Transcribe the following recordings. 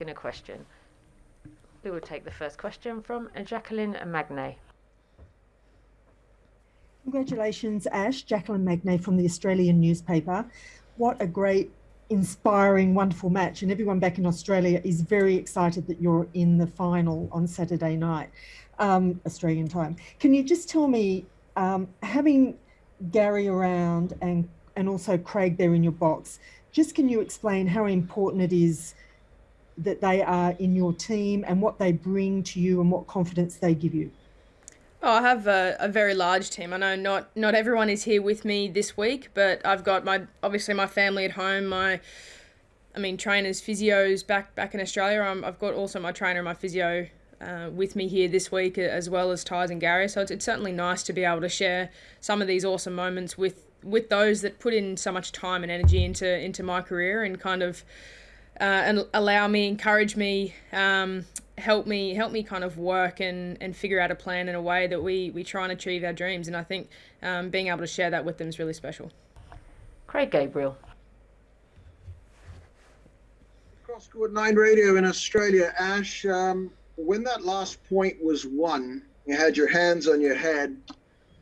In a question. We will take the first question from Jacqueline Magnay. Congratulations, Ash. Jacqueline Magnay from the Australian newspaper. What a great, inspiring, wonderful match. And everyone back in Australia is very excited that you're in the final on Saturday night, Australian time. Can you just tell me, having Gary around and also Craig there in your box, just can you explain how important it is that they are in your team and what they bring to you and what confidence they give you? Oh, I have a very large team. I know not everyone is here with me this week, but I've got obviously my family at home, trainers, physios back in Australia. I've got also my trainer and my physio with me here this week, as well as Tyes and Gary. So it's certainly nice to be able to share some of these awesome moments with those that put in so much time and energy into my career and kind of and allow me, encourage me, help me kind of work and figure out a plan in a way that we try and achieve our dreams. And I think being able to share that with them is really special. Craig Gabriel. Cross Court 9 Radio in Australia. Ash, when that last point was won, you had your hands on your head.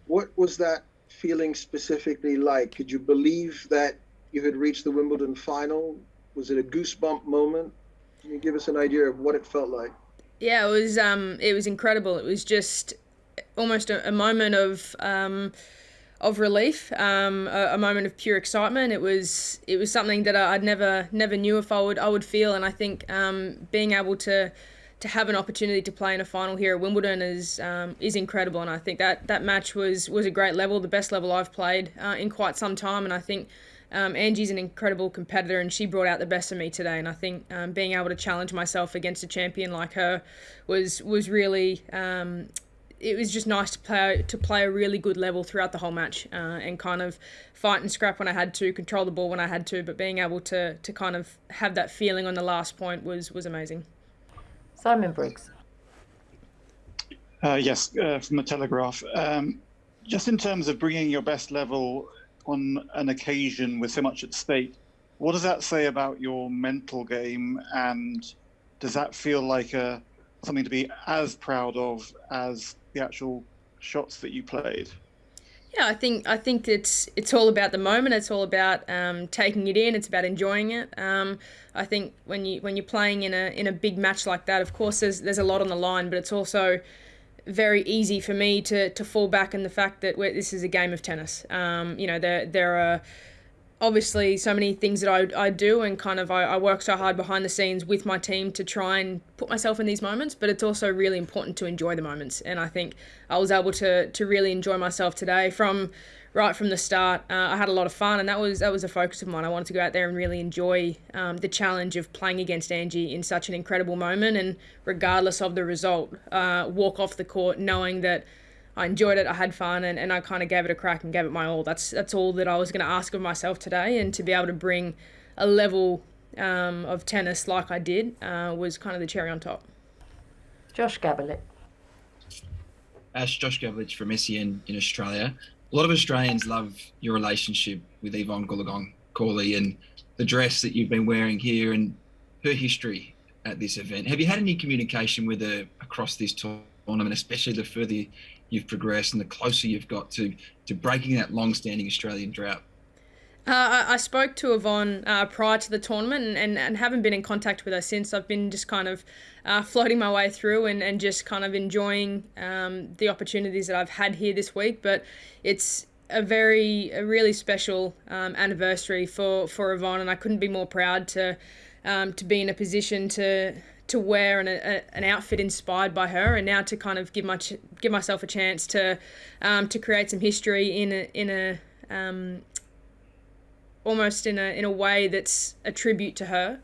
What was that feeling specifically like? Could you believe that you had reached the Wimbledon final? Was it a goosebump moment? Can you give us an idea of what it felt like? Yeah, it was incredible. It was just almost a moment of relief, a moment of pure excitement. It was something that I'd never knew if I would feel, and I think being able to have an opportunity to play in a final here at Wimbledon is incredible. And I think that match was a great level, the best level I've played in quite some time. And I think Angie's an incredible competitor, and she brought out the best of me today. And I think being able to challenge myself against a champion like her was really. It was just nice to play a really good level throughout the whole match and kind of fight and scrap when I had to, control the ball when I had to, but being able to kind of have that feeling on the last point was amazing. Simon Briggs. Yes, from the Telegraph. Just in terms of bringing your best level on an occasion with so much at stake, what does that say about your mental game, and does that feel like something to be as proud of as the actual shots that you played? Yeah, I think it's all about the moment. It's all about taking it in. It's about enjoying it. I think when you're playing in a big match like that, of course there's a lot on the line, but it's also very easy for me to fall back in the fact that this is a game of tennis. There are obviously so many things that I do, and kind of I work so hard behind the scenes with my team to try and put myself in these moments, but it's also really important to enjoy the moments. And I think I was able to really enjoy myself today right from the start. I had a lot of fun, and that was a focus of mine. I wanted to go out there and really enjoy the challenge of playing against Angie in such an incredible moment, and regardless of the result, walk off the court knowing that I enjoyed it, I had fun, and I kind of gave it a crack and gave it my all. That's all that I was going to ask of myself today, and to be able to bring a level of tennis like I did was kind of the cherry on top. Josh Gabelich. Ash, Josh Gabelich from SEN in Australia. A lot of Australians love your relationship with Yvonne Goolagong-Cawley and the dress that you've been wearing here and her history at this event. Have you had any communication with her across this tournament, especially the further you've progressed and the closer you've got to breaking that long-standing Australian drought? I spoke to Yvonne prior to the tournament and haven't been in contact with her since. I've been just kind of floating my way through and just kind of enjoying the opportunities that I've had here this week. But it's a really special anniversary for Yvonne, and I couldn't be more proud to be in a position to wear an outfit inspired by her, and now to kind of give myself a chance to create some history in a almost in a way that's a tribute to her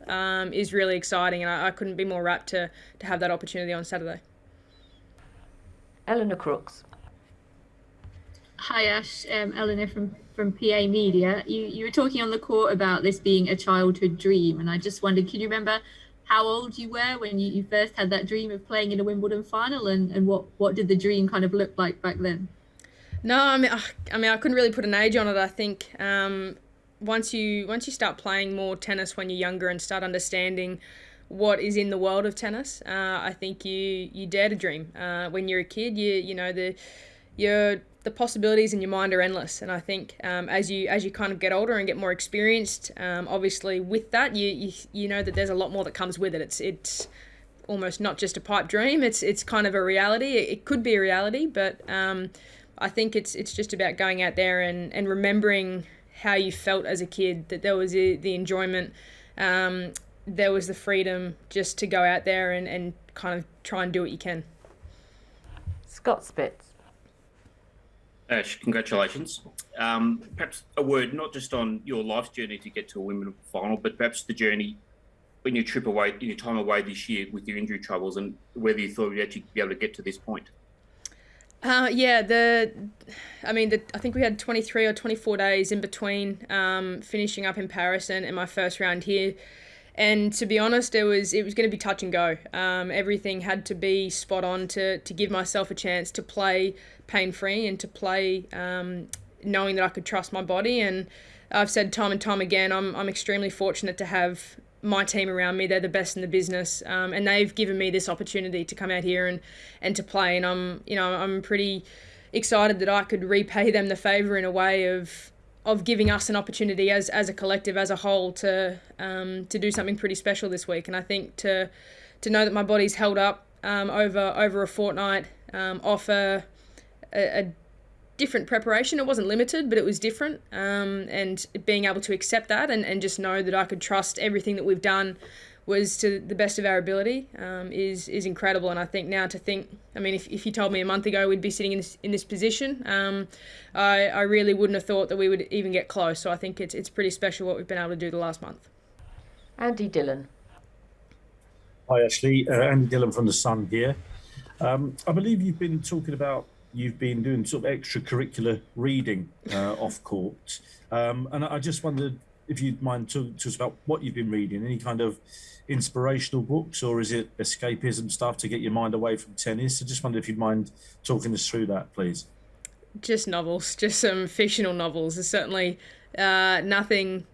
is really exciting, and I couldn't be more rapt to have that opportunity on Saturday. Eleanor Crooks. Hi Ash, Eleanor from PA Media. You were talking on the court about this being a childhood dream, and I just wondered, can you remember how old you were when you first had that dream of playing in a Wimbledon final, and what did the dream kind of look like back then? No, I mean I couldn't really put an age on it. I think once you start playing more tennis when you're younger and start understanding what is in the world of tennis. I think you dare to dream. When you're a kid, you know the possibilities in your mind are endless. And I think as you kind of get older and get more experienced, obviously with that you know that there's a lot more that comes with it. It's almost not just a pipe dream. It's kind of a reality. It could be a reality, but I think it's just about going out there and remembering how you felt as a kid, that there was the enjoyment, there was the freedom just to go out there and kind of try and do what you can. Scott Spitz. Ash, congratulations. Perhaps a word not just on your life's journey to get to a Wimbledon final, but perhaps the journey in your time away this year with your injury troubles, and whether you thought you'd actually be able to get to this point. I think we had 23 or 24 days in between finishing up in Paris and my first round here. And to be honest, it was going to be touch and go. Everything had to be spot on to give myself a chance to play pain-free and to play knowing that I could trust my body. And I've said time and time again, I'm extremely fortunate to have my team around me. They're the best in the business, and they've given me this opportunity to come out here and to play. And I'm pretty excited that I could repay them the favour in a way of giving us an opportunity as a collective, as a whole, to do something pretty special this week. And I think to know that my body's held up over a fortnight, offer a different preparation. It wasn't limited, but it was different. And being able to accept that and just know that I could trust everything that we've done was to the best of our ability is incredible. And I think now if you told me a month ago we'd be sitting in this position, I really wouldn't have thought that we would even get close. So I think it's pretty special what we've been able to do the last month. Andy Dillon. Hi Ashleigh, Andy Dillon from The Sun here. I believe you've been doing sort of extracurricular reading off court, and I just wondered if you'd mind talking to us about what you've been reading, any kind of inspirational books, or is it escapism stuff to get your mind away from tennis? I just wondered if you'd mind talking us through that, please. Just novels, just some fictional novels. There's certainly nothing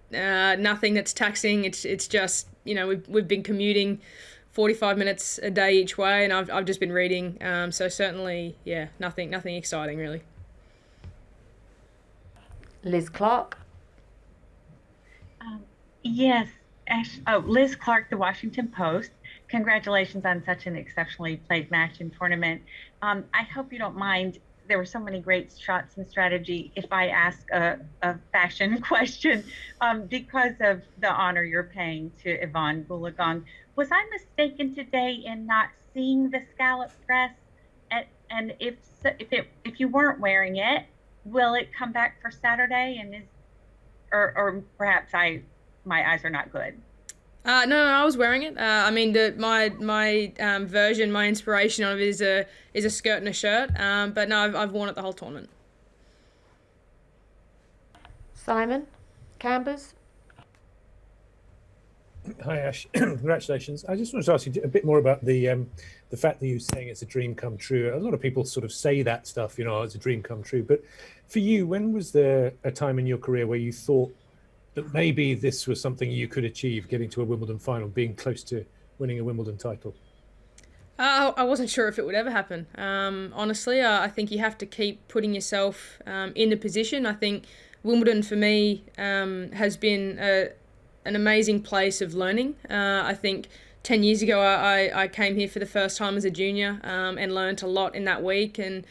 that's taxing. It's just, we've been commuting 45 minutes a day each way, and I've just been reading. So certainly, nothing exciting really. Liz Clark. Yes, Liz Clark, The Washington Post. Congratulations on such an exceptionally played match and tournament. I hope you don't mind. There were so many great shots and strategy. If I ask a fashion question, because of the honor you're paying to Yvonne Goolagong, was I mistaken today in not seeing the scallop dress? And if you weren't wearing it, will it come back for Saturday? And or perhaps my eyes are not good. No, I was wearing it. My version, my inspiration of it is a skirt and a shirt. But no, I've worn it the whole tournament. Simon Chambers. Hi Ash, congratulations. I just wanted to ask you a bit more about the fact that you're saying it's a dream come true. A lot of people sort of say that stuff, it's a dream come true. But for you, when was there a time in your career where you thought that maybe this was something you could achieve, getting to a Wimbledon final, being close to winning a Wimbledon title? I wasn't sure if it would ever happen. Honestly, I think you have to keep putting yourself in the position. I think Wimbledon for me has been an amazing place of learning. I think 10 years ago I came here for the first time as a junior and learnt a lot in that week, and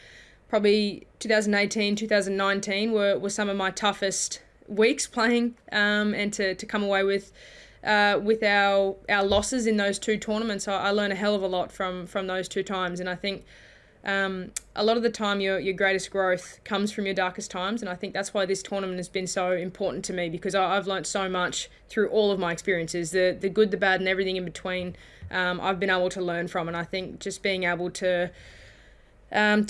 probably 2018, 2019 were some of my toughest weeks playing, and to come away with our losses in those two tournaments. I learned a hell of a lot from those two times, and I think a lot of the time your greatest growth comes from your darkest times, and I think that's why this tournament has been so important to me, because I've learnt so much through all of my experiences, the good, the bad, and everything in between. I've been able to learn from, and I think just being able to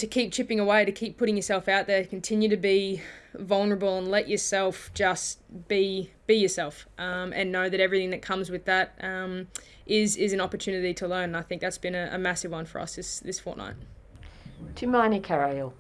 keep chipping away, to keep putting yourself out there, continue to be vulnerable and let yourself just be yourself, and know that everything that comes with that is an opportunity to learn. And I think that's been a massive one for us this fortnight. Tumani Karayel.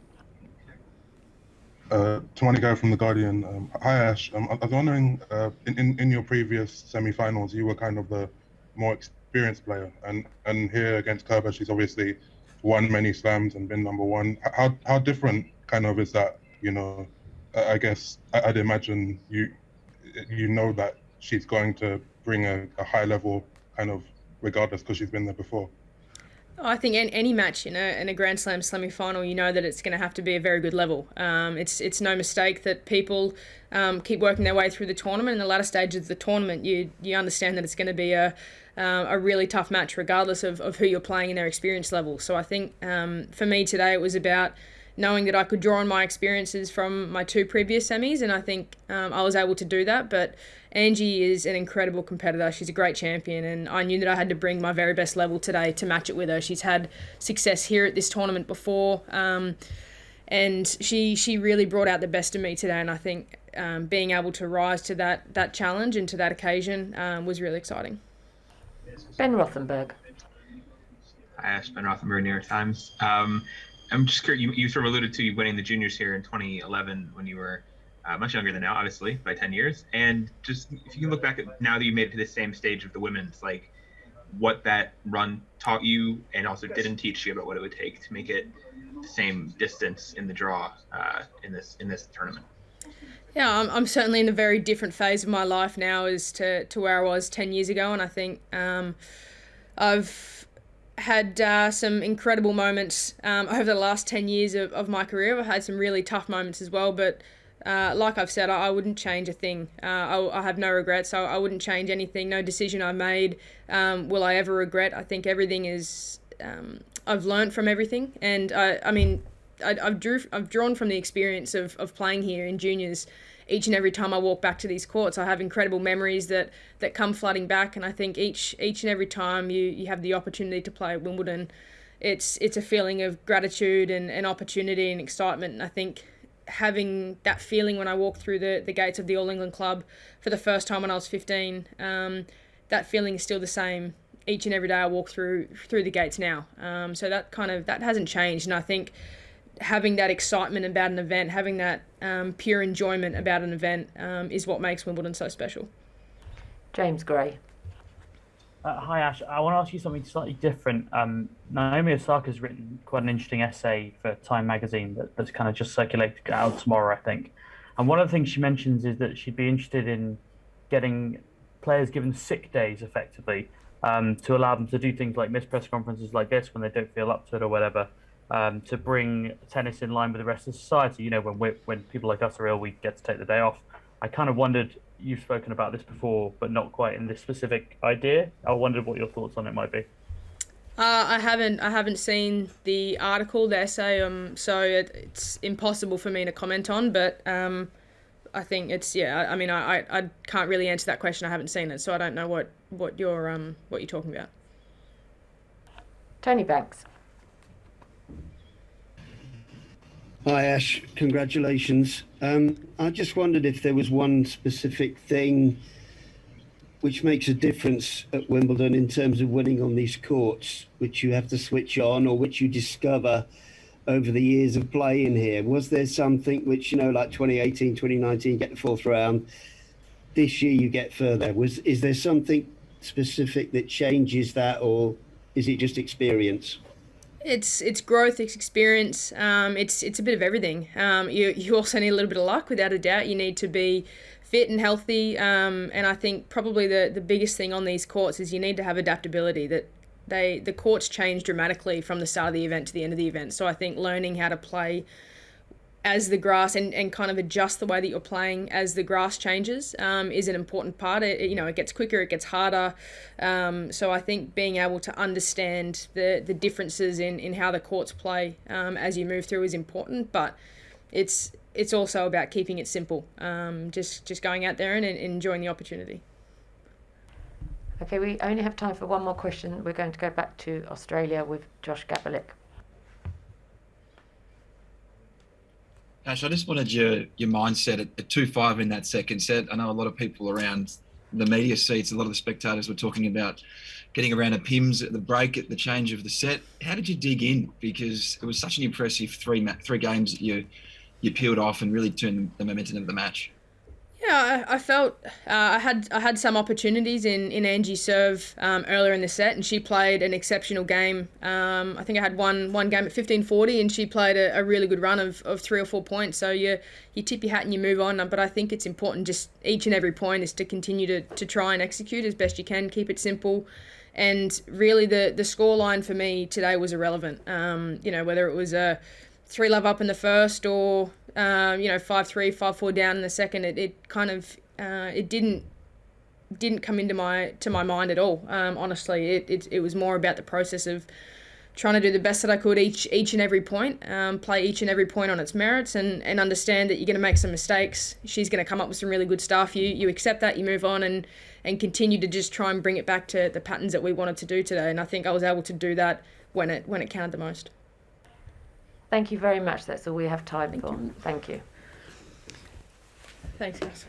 Tumani Karayel from The Guardian. Hi Ash, I was wondering, in your previous semi-finals, you were kind of the more experienced player, and here against Kerber, she's obviously won many slams and been number one. How different kind of is that? You know, I guess I'd imagine you know that she's going to bring a high level kind of regardless because she's been there before. I think any match in a Grand Slam semi-final, you know that it's going to have to be a very good level. It's no mistake that people keep working their way through the tournament. In the latter stages of the tournament, you understand that it's going to be a really tough match, regardless of who you're playing in their experience level. So I think for me today, it was about knowing that I could draw on my experiences from my two previous semis, and I think I was able to do that. But Angie is an incredible competitor. She's a great champion, and I knew that I had to bring my very best level today to match it with her. She's had success here at this tournament before, and she really brought out the best of me today, and I think being able to rise to that challenge and to that occasion was really exciting. Ben Rothenberg. Hi, Ash. Ben Rothenberg, New York Times. I'm just curious, you sort of alluded to winning the juniors here in 2011 when you were much younger than now, obviously, by 10 years. And just if you can look back at now that you made it to the same stage of the women's, like what that run taught you and also didn't teach you about what it would take to make it the same distance in the draw in this tournament. Yeah, I'm certainly in a very different phase of my life now as to where I was 10 years ago. And I think I've had some incredible moments over the last 10 years of my career. I've had some really tough moments as well, but like I've said, I wouldn't change a thing. I have no regrets. I wouldn't change anything. No decision I made will I ever regret. I think everything is, I've learned from everything. And I've drawn from the experience of playing here in juniors. Each and every time I walk back to these courts, I have incredible memories that come flooding back. And I think each and every time you have the opportunity to play at Wimbledon, it's a feeling of gratitude and opportunity and excitement. And I think having that feeling when I walked through the gates of the All England Club for the first time when I was 15, that feeling is still the same each and every day I walk through the gates now. So that hasn't changed. And I think having that excitement about an event, having that pure enjoyment about an event is what makes Wimbledon so special. James Gray. Hi Ash, I want to ask you something slightly different. Naomi Osaka's written quite an interesting essay for Time magazine that's kind of just circulated out tomorrow, I think. And one of the things she mentions is that she'd be interested in getting players given sick days, effectively, to allow them to do things like miss press conferences like this when they don't feel up to it or whatever, to bring tennis in line with the rest of society. You know, when people like us are ill, we get to take the day off. I kind of wondered, you've spoken about this before, but not quite in this specific idea. I wondered what your thoughts on it might be. I haven't seen the article, the essay, so it's impossible for me to comment on. But I think it's I can't really answer that question. I haven't seen it, so I don't know what you're talking about. Tony Banks. Hi Ash, congratulations. I just wondered if there was one specific thing which makes a difference at Wimbledon in terms of winning on these courts, which you have to switch on or which you discover over the years of playing here. Was there something which, like 2018, 2019, get the fourth round, this year you get further? Is there something specific that changes that, or is it just experience? It's growth, it's experience. It's a bit of everything. You also need a little bit of luck, without a doubt. You need to be fit and healthy. And I think probably the biggest thing on these courts is you need to have adaptability. That the courts change dramatically from the start of the event to the end of the event. So I think learning how to play as the grass and kind of adjust the way that you're playing as the grass changes is an important part. It gets quicker, it gets harder. So I think being able to understand the differences in how the courts play as you move through is important. But it's also about keeping it simple. Just going out there and enjoying the opportunity. Okay, we only have time for one more question. We're going to go back to Australia with Josh Gabalik. Ash, I just wanted your mindset at 2-5 in that second set. I know a lot of people around the media seats, a lot of the spectators were talking about getting around a Pims at the break at the change of the set. How did you dig in? Because it was such an impressive three games that you peeled off and really turned the momentum of the match. Yeah, I felt I had some opportunities in Angie's serve earlier in the set, and she played an exceptional game. I think I had one game at 15-40, and she played a really good run of 3 or 4 points. So you tip your hat and you move on. But I think it's important, just each and every point is to continue to try and execute as best you can, keep it simple. And really the scoreline for me today was irrelevant. Whether it was a 3-love up in the first or 5-3, 5-4 down in the second, it kind of it didn't come into my mind at all. Honestly, it was more about the process of trying to do the best that I could each and every point, play each and every point on its merits, and understand that you're going to make some mistakes. She's going to come up with some really good stuff. You accept that, you move on, and continue to just try and bring it back to the patterns that we wanted to do today. And I think I was able to do that when it counted the most. Thank you very much. That's all we have time for. Thank you. Thanks, guys.